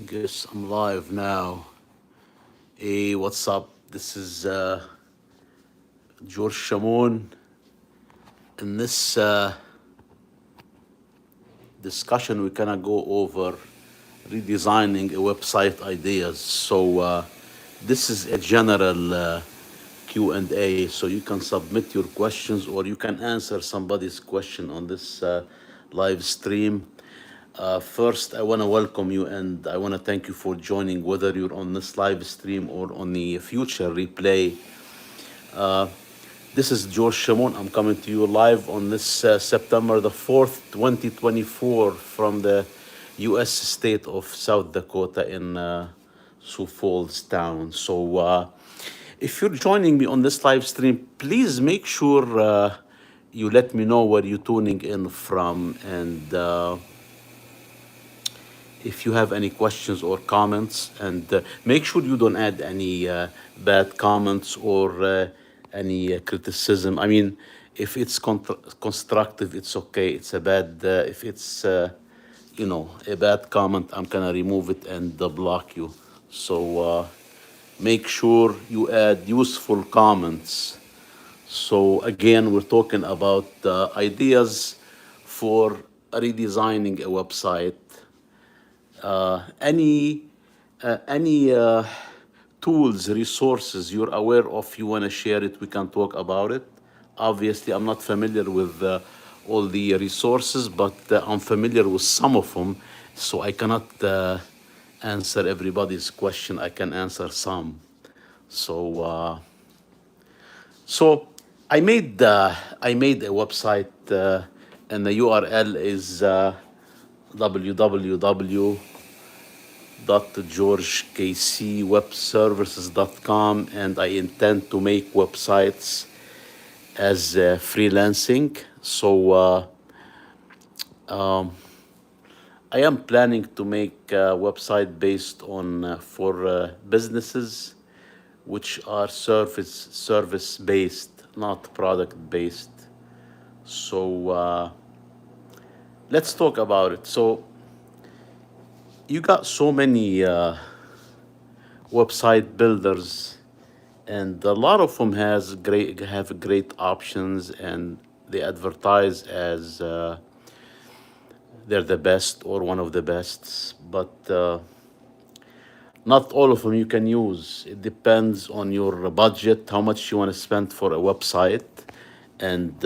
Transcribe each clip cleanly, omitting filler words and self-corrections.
Guess I'm live now. Hey, what's up? This is George Shamon. In this discussion, we're gonna go over redesigning a website ideas. So this is a general Q&A, so you can submit your questions or you can answer somebody's question on this live stream. First, I want to welcome you and I want to thank you for joining, whether you're on this live stream or on the future replay. This is George Shimon. I'm coming to you live on this September the 4th, 2024, from the U.S. state of South Dakota in Sioux Falls town. So if you're joining me on this live stream, please make sure you let me know where you're tuning in from, and if you have any questions or comments, and make sure you don't add any bad comments or any criticism. I mean, if it's constructive, it's okay. It's a bad, if it's, a bad comment, I'm gonna remove it and block you. So make sure you add useful comments. So again, we're talking about ideas for redesigning a website. Any tools, resources you're aware of, you want to share it, we can talk about it. Obviously, I'm not familiar with all the resources, but I'm familiar with some of them, so I cannot answer everybody's question. I can answer some. So I made a website, and the URL is www.georgekcwebservices.com, and I intend to make websites as freelancing. So I am planning to make a website based on for businesses which are service based, not product based. So let's talk about it. So you got so many website builders, and a lot of them have great options, and they advertise as they're the best or one of the best, but not all of them you can use. It depends on your budget, how much you want to spend for a website, and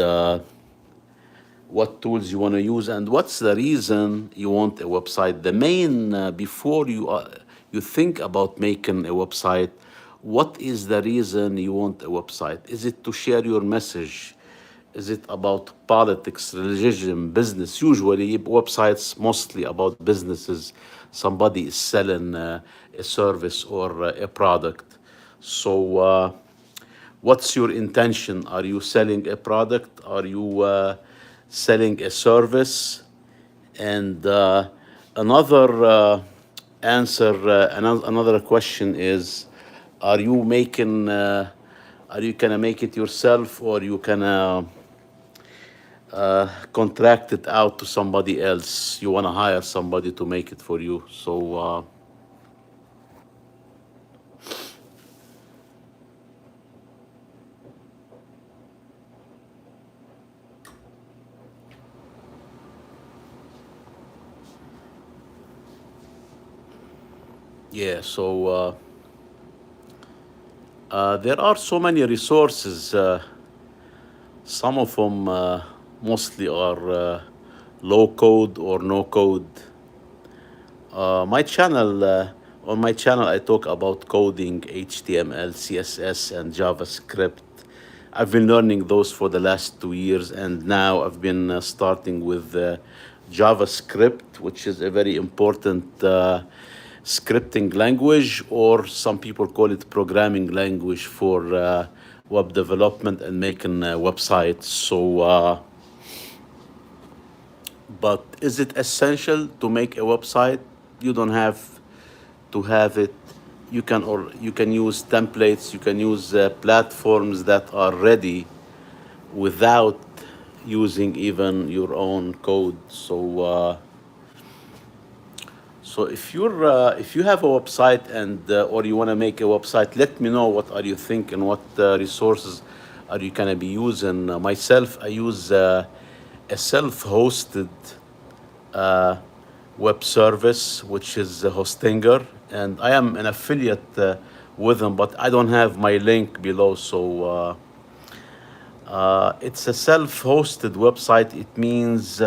what tools you want to use, and what's the reason you want a website. The main before you think about making a website, what is the reason you want a website? Is it to share your message? Is it about politics, religion, business? Usually websites mostly about businesses. Somebody is selling a service or a product. So what's your intention? Are you selling a product? Are you selling a service? And another another question is, are you making, are you gonna make it yourself, or you gonna contract it out to somebody else? You wanna hire somebody to make it for you. So yeah, so there are so many resources. Some of them mostly are low code or no code. My channel, on my channel, I talk about coding, HTML, CSS, and JavaScript. I've been learning those for the last 2 years, and now I've been starting with JavaScript, which is a very important scripting language, or some people call it programming language for web development and making websites. So, but is it essential to make a website? You don't have to have it. You can use templates. You can use platforms that are ready without using even your own code. So if you have a website and or you want to make a website, let me know what are you thinking, what resources are you gonna be using. Myself, I use a self-hosted web service, which is Hostinger, and I am an affiliate with them, but I don't have my link below. So it's a self-hosted website. It means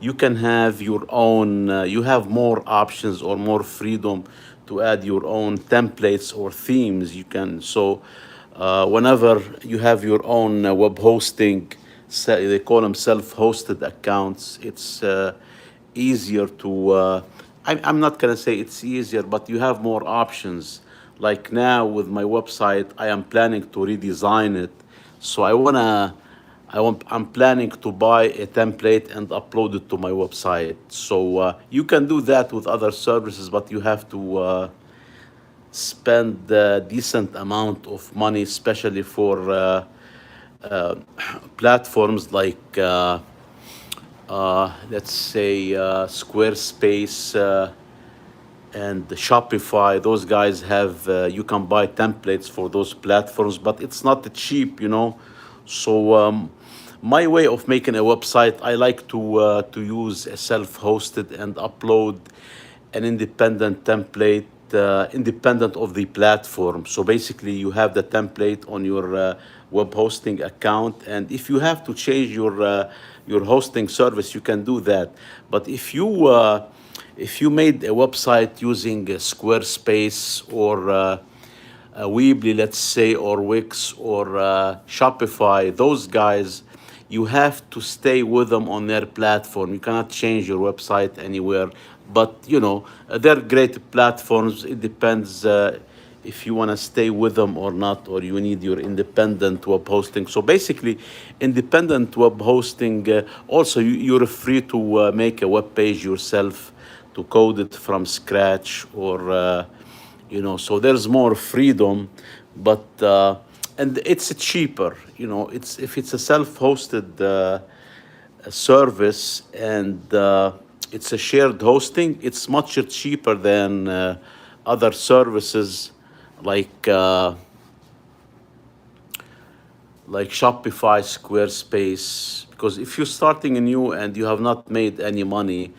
you can have your own, you have more options or more freedom to add your own templates or themes. You can, so whenever you have your own web hosting, they call them self-hosted accounts. It's easier to, I'm not gonna say it's easier, but you have more options. Like now with my website, I am planning to redesign it. So I'm planning to buy a template and upload it to my website. So you can do that with other services, but you have to spend a decent amount of money, especially for platforms like, let's say, Squarespace and Shopify. Those guys have, you can buy templates for those platforms, but it's not cheap, you know. So my way of making a website, I like to use a self-hosted and upload an independent template, independent of the platform. So basically, you have the template on your web hosting account, and if you have to change your hosting service, you can do that. But if you made a website using Squarespace or Weebly, let's say, or Wix or Shopify, those guys, you have to stay with them on their platform. You cannot change your website anywhere. But you know, they're great platforms. It depends if you want to stay with them or not, or you need your independent web hosting. So basically, independent web hosting. Also, you're free to make a web page yourself, to code it from scratch, or you know, so there's more freedom, but and it's cheaper. You know, it's if it's a self-hosted service and it's a shared hosting, it's much cheaper than other services like uh, like Shopify, Squarespace. Because if you're starting anew and you have not made any money,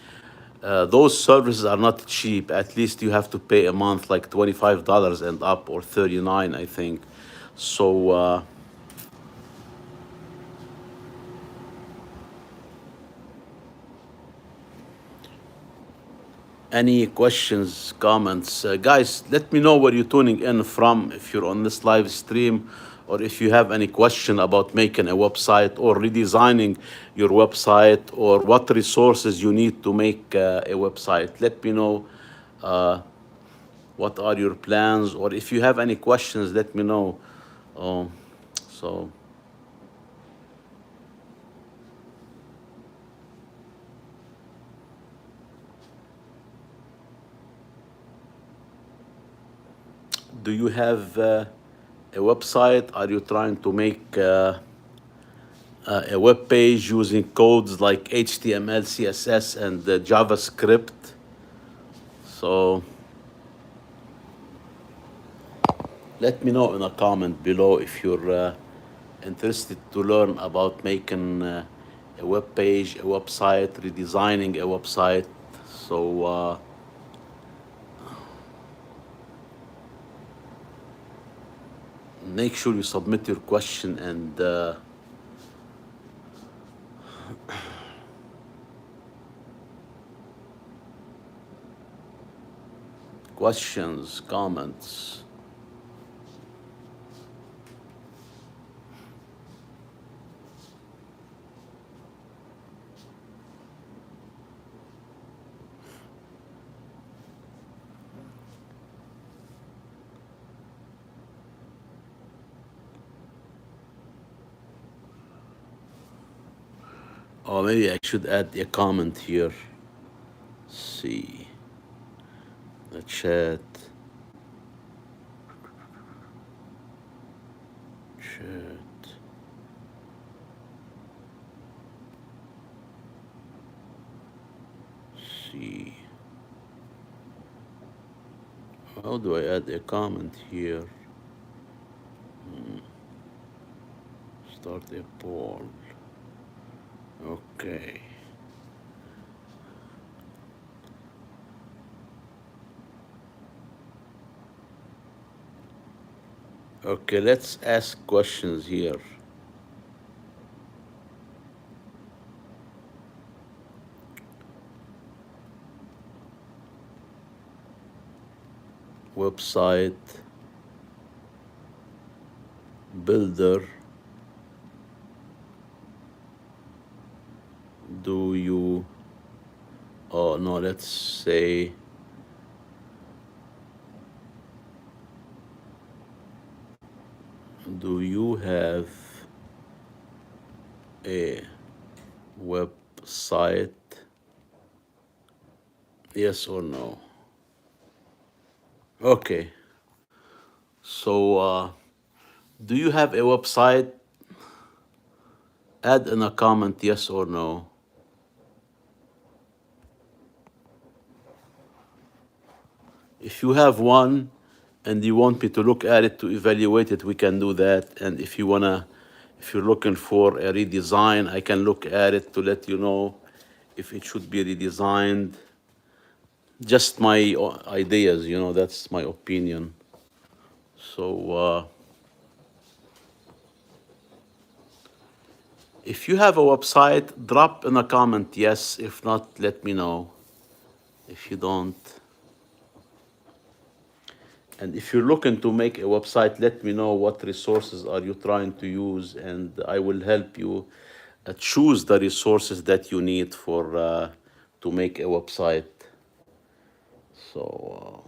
those services are not cheap. At least you have to pay a month like $25 and up, or 39, I think. So any questions, comments, guys? Let me know where you're tuning in from. If you're on this live stream, or if you have any question about making a website or redesigning your website, or what resources you need to make a website, let me know. Uh, what are your plans, or if you have any questions, let me know. um, so do you have a website? Are you trying to make a web page using codes like HTML, CSS, and JavaScript? So let me know in a comment below if you're interested to learn about making a web page, a website, redesigning a website. So make sure you submit your question, and questions, comments. Or maybe I should add a comment here. See the chat. Chat. See. How do I add a comment here? Start a poll. Okay. Okay, let's ask questions here. Website builder. Do you, oh no, let's say, do you have a website? Yes or no? Okay. So, do you have a website? Add in a comment yes or no. If you have one and you want me to look at it to evaluate it, we can do that. And if you're looking for a redesign, I can look at it to let you know if it should be redesigned. Just my ideas, that's my opinion. So, if you have a website, drop in a comment yes. If not, let me know. If you don't, and if you're looking to make a website, let me know what resources are you trying to use, and I will help you choose the resources that you need for to make a website. So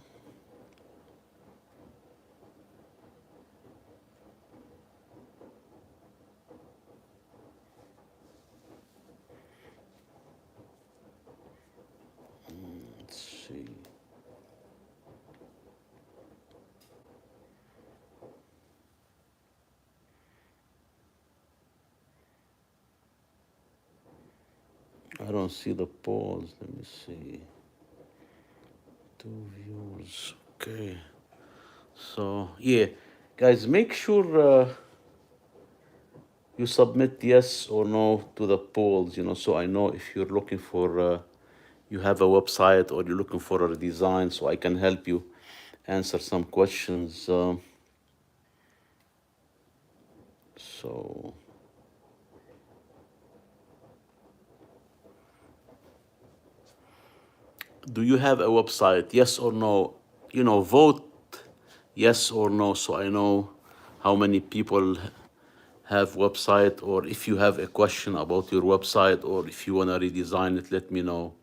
let's see. I don't see the polls. Let me see. Two views. Okay. So yeah, guys, make sure you submit yes or no to the polls. So I know if you're looking for you have a website or you're looking for a design, so I can help you answer some questions. So do you have a website? Yes or no? Vote yes or no, so I know how many people have website, or if you have a question about your website, or if you want to redesign it, let me know.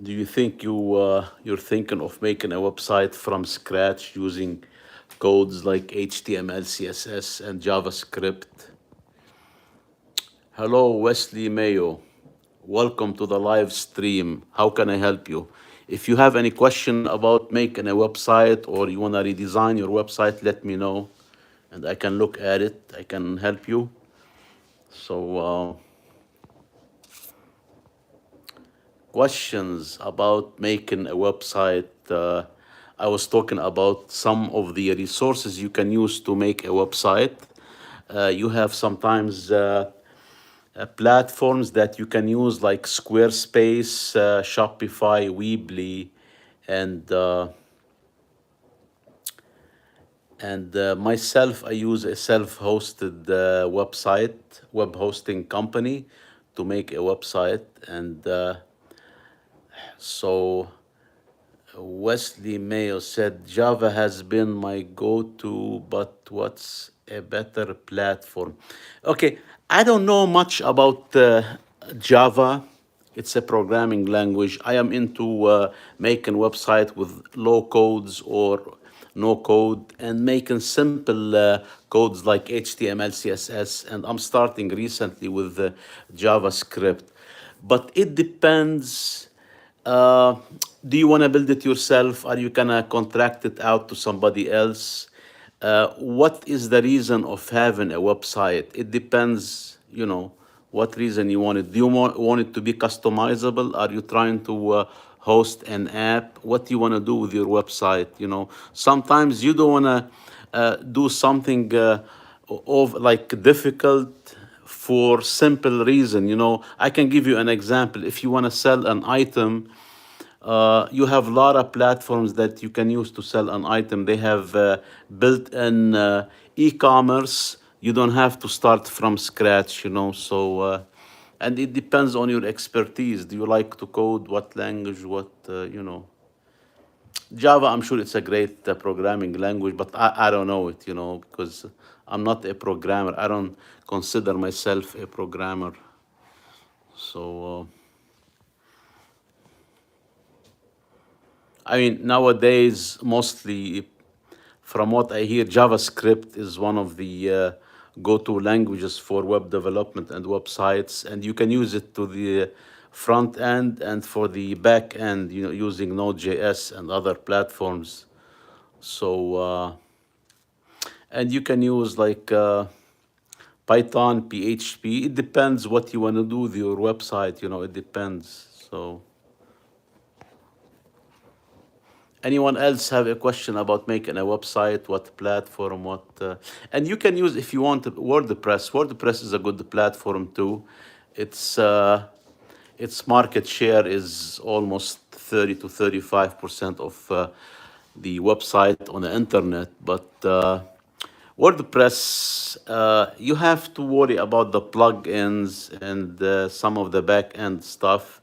Do you think you're thinking of making a website from scratch using codes like HTML, CSS, and JavaScript? Hello, Wesley Mayo. Welcome to the live stream. How can I help you? If you have any question about making a website or you want to redesign your website, let me know and I can look at it. I can help you. So, questions about making a website. I was talking about some of the resources you can use to make a website. You have sometimes platforms that you can use like Squarespace, Shopify, Weebly, and myself, I use a self-hosted website, web hosting company to make a website. And so Wesley Mayo said, Java has been my go-to, but what's a better platform? Okay, I don't know much about Java. It's a programming language. I am into making website with low codes or no code and making simple codes like HTML, CSS, and I'm starting recently with JavaScript. But it depends. Uh, do you want to build it yourself? Are you gonna contract it out to somebody else? What is the reason of having a website? It depends, what reason you want it. Do you want it to be customizable? Are you trying to host an app? What do you want to do with your website? Sometimes you don't want to do something of like difficult for simple reason. I can give you an example. If you want to sell an item, you have a lot of platforms that you can use to sell an item. They have built-in e-commerce. You don't have to start from scratch, and it depends on your expertise. Do you like to code? What language? Java, I'm sure it's a great programming language, but I don't know it, because I'm not a programmer. I don't consider myself a programmer. So, I mean, nowadays, mostly from what I hear, JavaScript is one of the go-to languages for web development and websites, and you can use it to the front end and for the back end, using Node.js and other platforms. So, and you can use like Python, PHP. It depends what you want to do with your website. It depends. So. Anyone else have a question about making a website? What platform? What? And you can use, if you want, WordPress. WordPress is a good platform too. Its its market share is almost 30 to 35% of the website on the internet. But WordPress, you have to worry about the plugins and some of the back end stuff,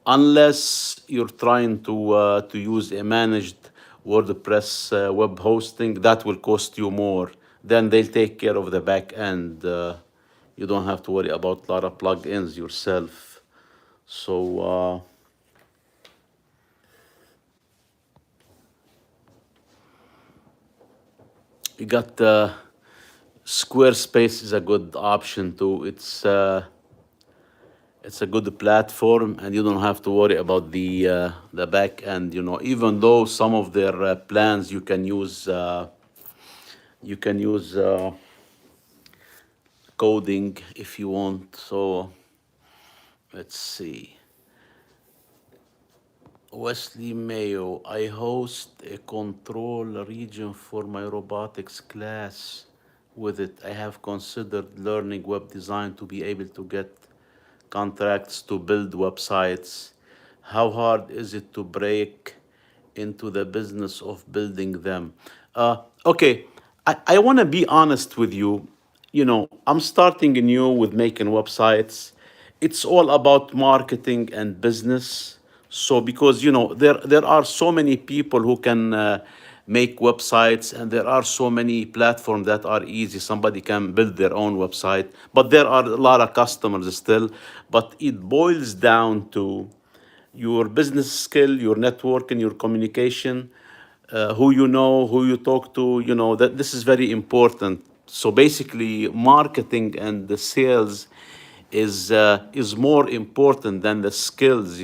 unless you're trying to use a managed WordPress web hosting. That will cost you more. Then they'll take care of the back end. You don't have to worry about a lot of plugins yourself. So you got Squarespace is a good option too. It's a good platform, and you don't have to worry about the back end. Even though some of their plans you can use coding if you want. So let's see. Wesley Mayo, I host a control region for my robotics class. With it, I have considered learning web design to be able to get contracts to build websites. How hard is it to break into the business of building them? Okay, I want to be honest with you. I'm starting new with making websites. It's all about marketing and business. So because there are so many people who can make websites, and there are so many platforms that are easy. Somebody can build their own website, but there are a lot of customers still. But it boils down to your business skill, your network, and your communication, who you know, who you talk to. That this is very important. So basically, marketing and the sales is more important than the skills.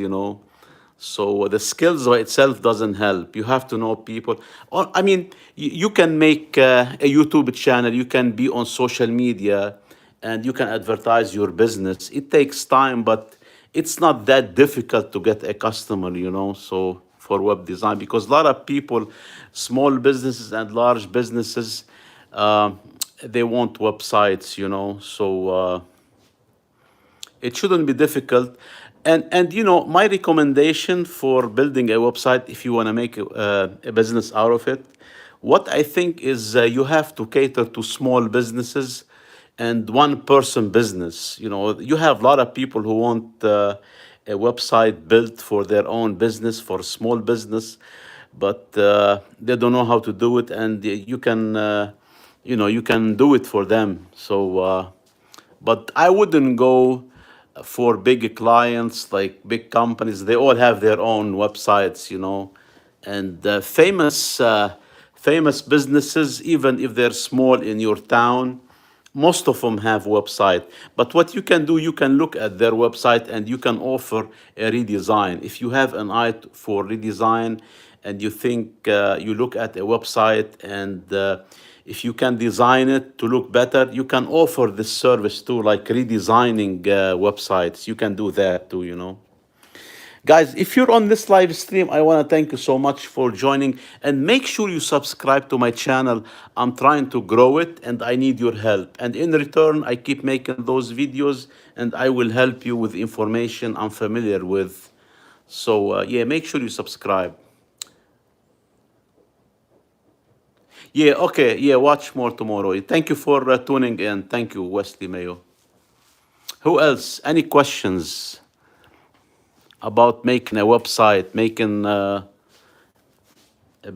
So the skills by itself doesn't help. You have to know people. I mean, you can make a YouTube channel. You can be on social media, and you can advertise your business. It takes time, but it's not that difficult to get a customer. So for web design, because a lot of people, small businesses and large businesses, uh, they want websites. So. It shouldn't be difficult. And my recommendation for building a website, if you want to make a business out of it, what I think is you have to cater to small businesses and one person business. You have a lot of people who want a website built for their own business, for small business, but they don't know how to do it, and you can do it for them. So but I wouldn't go for big clients, like big companies. They all have their own websites, and famous businesses, even if they're small in your town, most of them have website. But what you can do, you can look at their website and you can offer a redesign. If you have an eye for redesign, and you think you look at a website, and if you can design it to look better, you can offer this service too, like redesigning websites. You can do that too, you know. Guys, if you're on this live stream, I want to thank you so much for joining, and make sure you subscribe to my channel. I'm trying to grow it and I need your help. And in return, I keep making those videos and I will help you with information I'm familiar with. So, yeah, make sure you subscribe. Yeah, okay, yeah, watch more tomorrow. Thank you for tuning in. Thank you, Wesley Mayo. Who else? Any questions about making a website, making a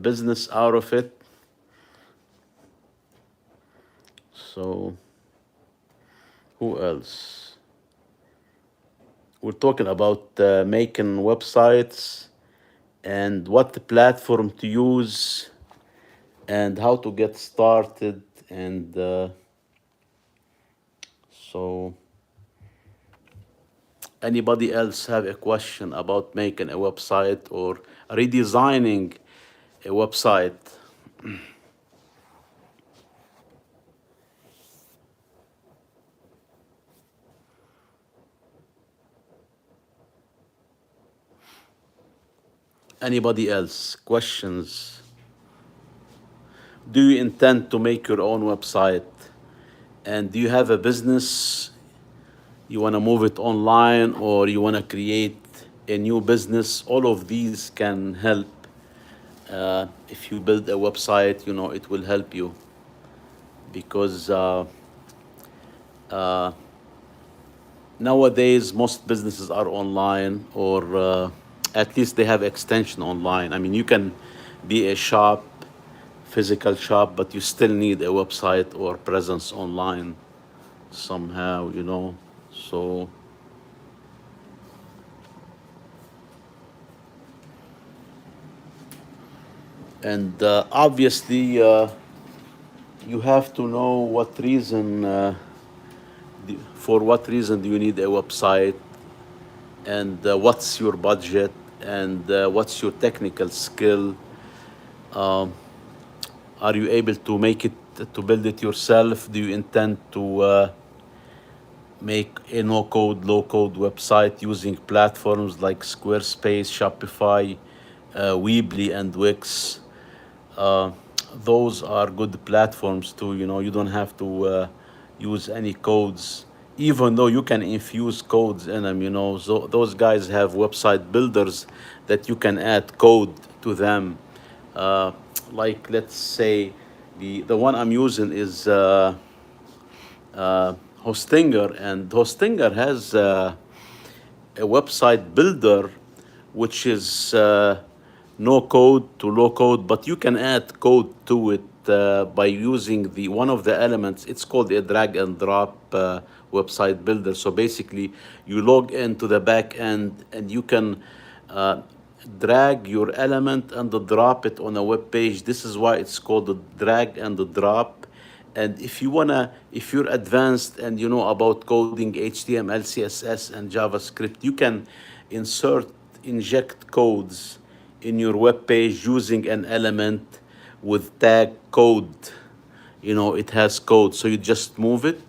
business out of it? So, who else? We're talking about making websites and what platform to use and how to get started. And so, anybody else have a question about making a website or redesigning a website? Anybody else? Questions? Do you intend to make your own website? And do you have a business? You want to move it online, or you want to create a new business? All of these can help. If you build a website, you know, it will help you, because nowadays most businesses are online, or at least they have extension online. I mean, you can be a shop, physical shop, but you still need a website or presence online somehow, you know. So, and obviously, you have to know what reason, for what reason do you need a website, and what's your budget, and what's your technical skill. Are you able to make it, to build it yourself? Do you intend to make a no-code, low-code website using platforms like Squarespace, Shopify, Weebly, and Wix? Uh, those are good platforms too. You know, you don't have to use any codes, even though you can infuse codes in them. You know, so those guys have website builders that you can add code to them. Uh, like, let's say the one I'm using is Hostinger, and Hostinger has a website builder which is no code to low code, but you can add code to it by using the one of the elements. It's called a drag and drop website builder. So basically, you log into the back end and you can drag your element and drop it on a web page. This is why it's called the drag and the drop. And if you're advanced and you know about coding HTML, CSS, and JavaScript, you can inject codes in your web page using an element with tag code. You know, it has code, so you just move it,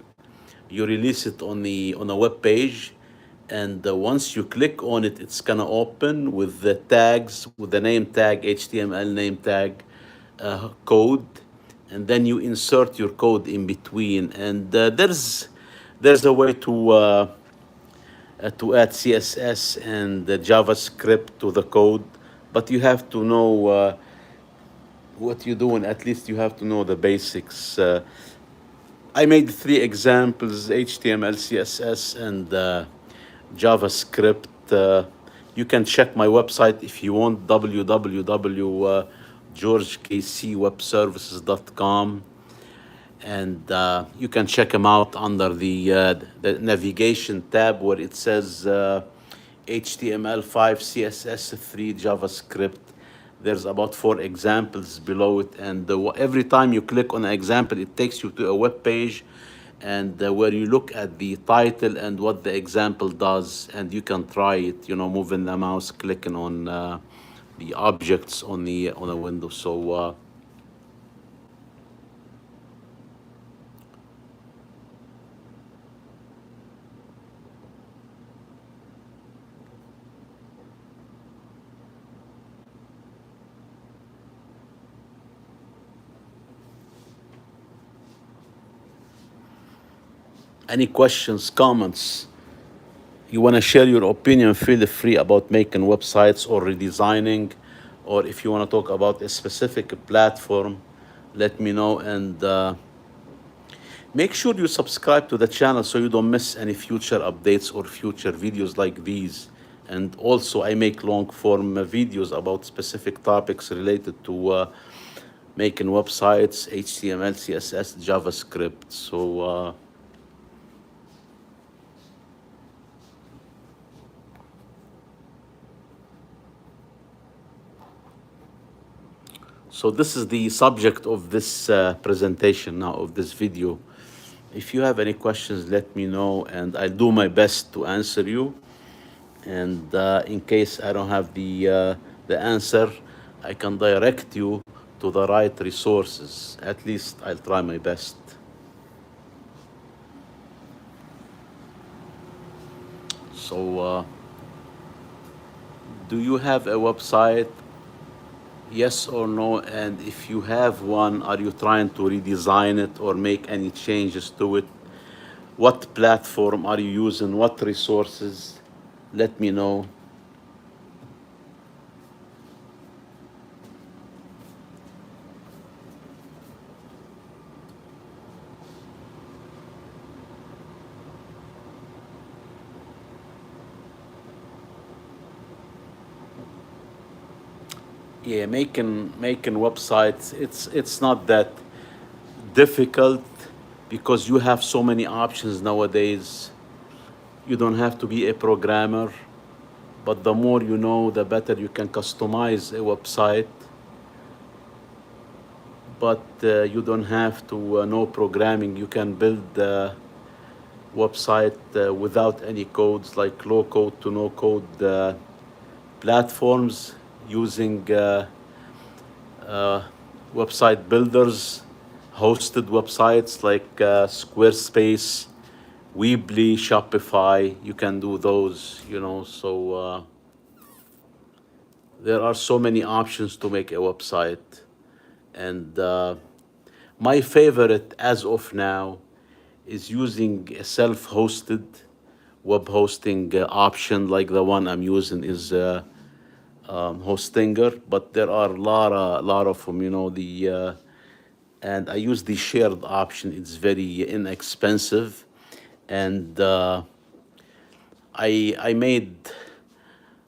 you release it on a web page, and once you click on it, it's gonna open with the tags, with the name tag, HTML name tag, code, and then you insert your code in between. And there's a way to add CSS and JavaScript to the code, but you have to know what you're doing. At least you have to know the basics. I made 3 examples: HTML, CSS, and JavaScript. You can check my website if you want, www.georgekcwebservices.com, and you can check them out under the navigation tab where it says HTML5, CSS3, JavaScript. There's about 4 examples below it, and every time you click on an example, it takes you to a web page, and where you look at the title and what the example does, and you can try it. You know, moving the mouse, clicking on the objects on a window. So any questions, comments? You want to share your opinion, feel free about making websites or redesigning, or if you want to talk about a specific platform, let me know. And make sure you subscribe to the channel so you don't miss any future updates or future videos like these. And also, I make long form videos about specific topics related to making websites, HTML, CSS, JavaScript. So this is the subject of this presentation now, of this video. If you have any questions, let me know, and I'll do my best to answer you. And in case I don't have the answer, I can direct you to the right resources. At least I'll try my best. So, do you have a website? Yes or no? And if you have one, are you trying to redesign it or make any changes to it? What platform are you using? What resources? Let me know. Yeah, making websites, it's not that difficult because you have so many options nowadays. You don't have to be a programmer, but the more you know, the better you can customize a website. But you don't have to know programming. You can build the website without any codes, like low code to no code platforms, using website builders, hosted websites like Squarespace, Weebly, Shopify. You can do those, you know. So there are so many options to make a website. And my favorite as of now is using a self-hosted web hosting option, like the one I'm using is Hostinger, but there are a lot of them, you know. And I use the shared option. It's very inexpensive, and I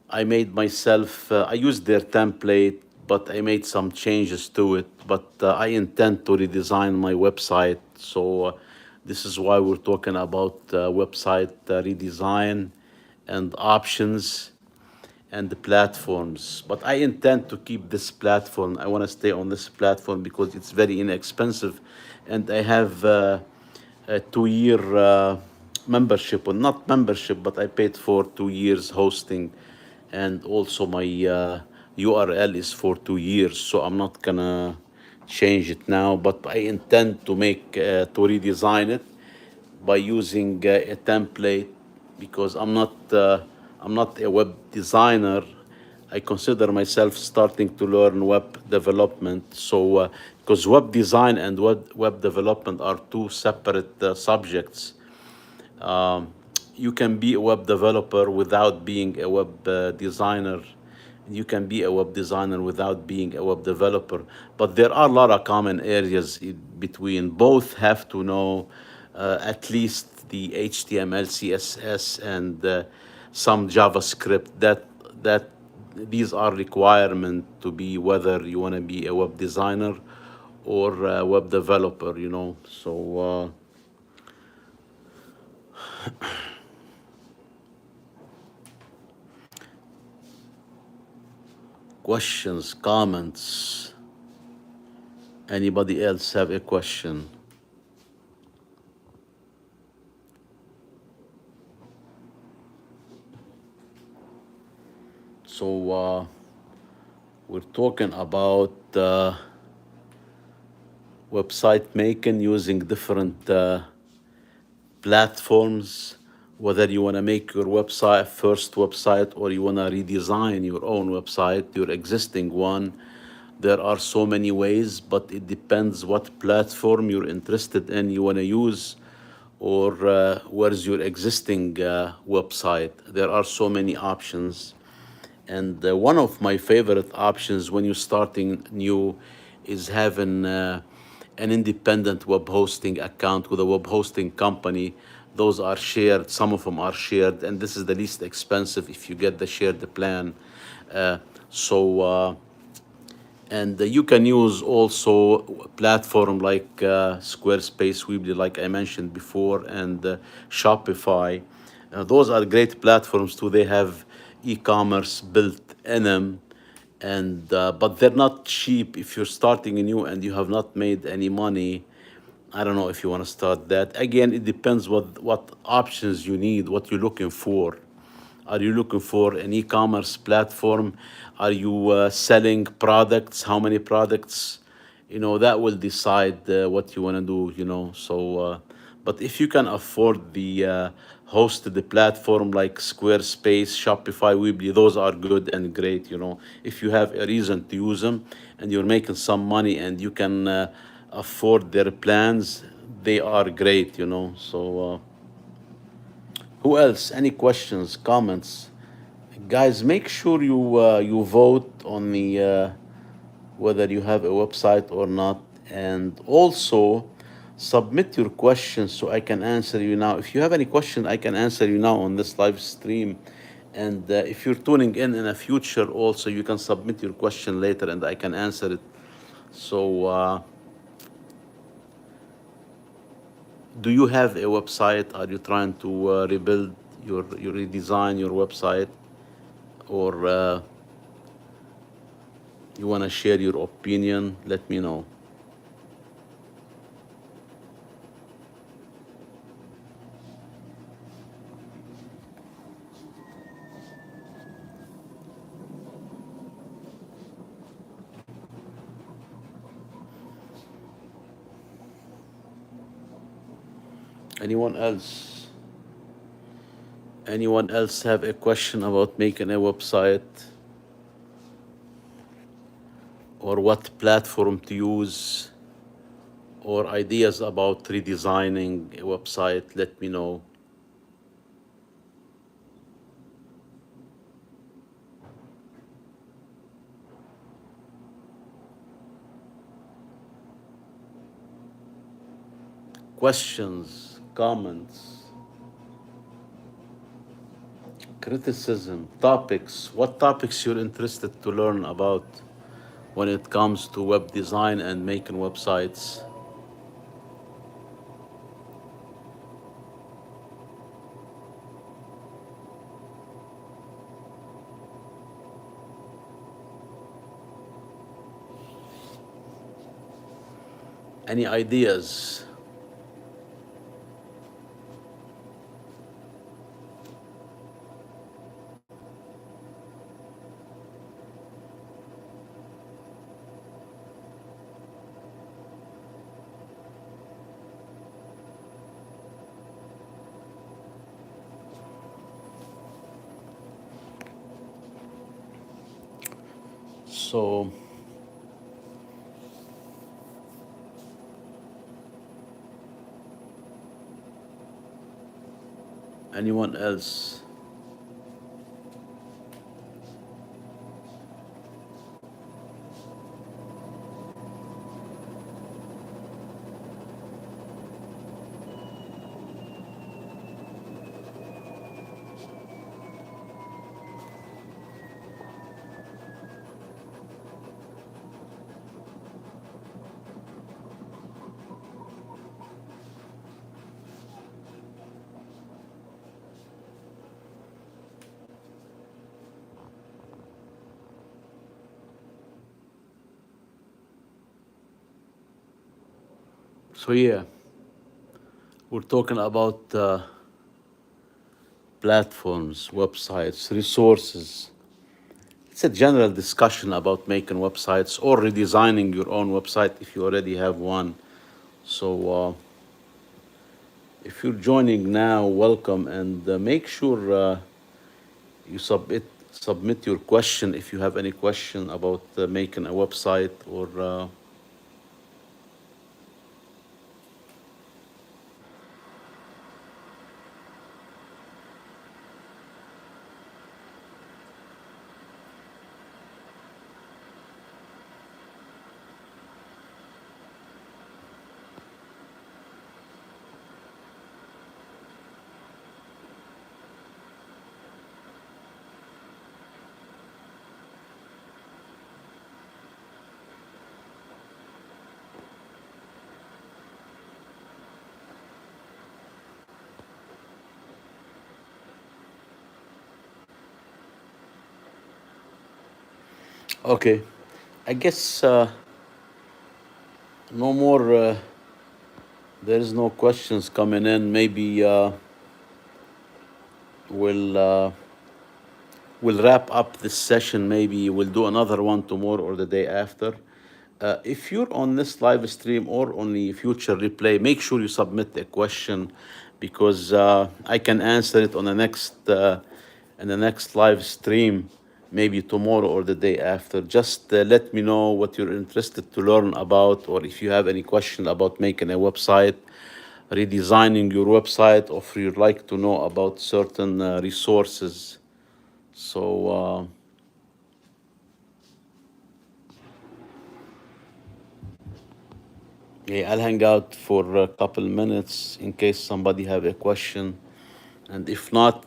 I made myself. I used their template, but I made some changes to it. But I intend to redesign my website. So this is why we're talking about website redesign and options and the platforms. But I intend to keep this platform. I want to stay on this platform because it's very inexpensive, and I have a 2 year membership, or not membership, but I paid for 2 years hosting, and also my URL is for 2 years. So I'm not gonna change it now, but I intend to to redesign it by using a template, because I'm not a web designer. I consider myself starting to learn web development. So because web design and web development are two separate subjects. You can be a web developer without being a web designer. You can be a web designer without being a web developer. But there are a lot of common areas in between. Both have to know at least the HTML, CSS, and some JavaScript. That these are requirements to be, whether you want to be a web designer or a web developer. You know, so. Questions, comments? Anybody else have a question? So We're talking about website making using different platforms, whether you want to make your website first website or you want to redesign your own website, your existing one. There are so many ways, but it depends what platform you're interested in, you want to use, or where's your existing website. There are so many options. And one of my favorite options when you're starting new is having an independent web hosting account with a web hosting company. Those are shared, some of them are shared, and this is the least expensive if you get the shared plan. Uh, so, and you can use also a platform like Squarespace, Weebly, like I mentioned before, and Shopify. Those are great platforms too. They have e-commerce built in them, and but they're not cheap. If you're starting new and you have not made any money, I don't know if you want to start that. Again, it depends what options you need, what you're looking for. Are you looking for an e-commerce platform? Are you selling products? How many products? You know, that will decide what you want to do, you know. So, but if you can afford the hosted platform like Squarespace, Shopify, Weebly, those are good and great, you know. If you have a reason to use them and you're making some money and you can afford their plans, they are great, you know. So, who else? Any questions, comments? Guys, make sure you vote on the whether you have a website or not, and also submit your questions so I can answer you now. If you have any question, I can answer you now on this live stream. And if you're tuning in a future, also you can submit your question later, and I can answer it. So, do you have a website? Are you trying to rebuild your redesign your website, or you want to share your opinion? Let me know. Anyone else? Anyone else have a question about making a website or what platform to use or ideas about redesigning a website? Let me know. Questions, comments, criticism, topics. What topics you're interested to learn about when it comes to web design and making websites? Any ideas? So, anyone else? So, yeah, we're talking about platforms, websites, resources. it's a general discussion about making websites or redesigning your own website if you already have one. So if you're joining now, welcome, and make sure you submit your question if you have any question about making a website or okay. I guess no more. There is no questions coming in. Maybe we'll we'll wrap up this session. Maybe we'll do another one tomorrow or the day after. If you're on this live stream or on the future replay, make sure you submit a question because I can answer it on the next in the next live stream, maybe tomorrow or the day after. Just let me know what you're interested to learn about, or if you have any question about making a website, redesigning your website, or if you'd like to know about certain resources. So. Yeah, I'll hang out for a couple minutes in case somebody have a question, and if not,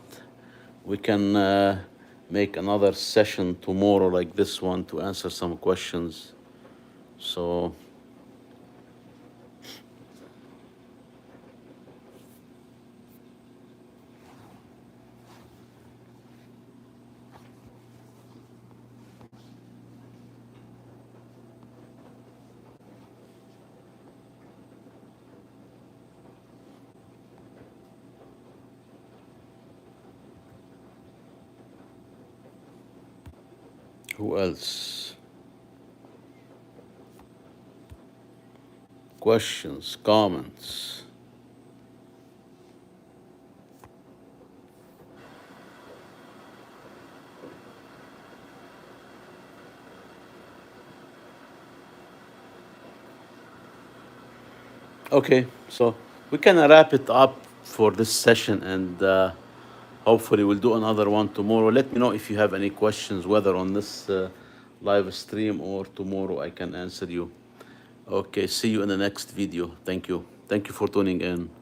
we can make another session tomorrow like this one to answer some questions. So who else? Questions, comments? Okay, so we can wrap it up for this session, and hopefully we'll do another one tomorrow. Let me know if you have any questions, whether on this live stream or tomorrow I can answer you. Okay, see you in the next video. Thank you. Thank you for tuning in.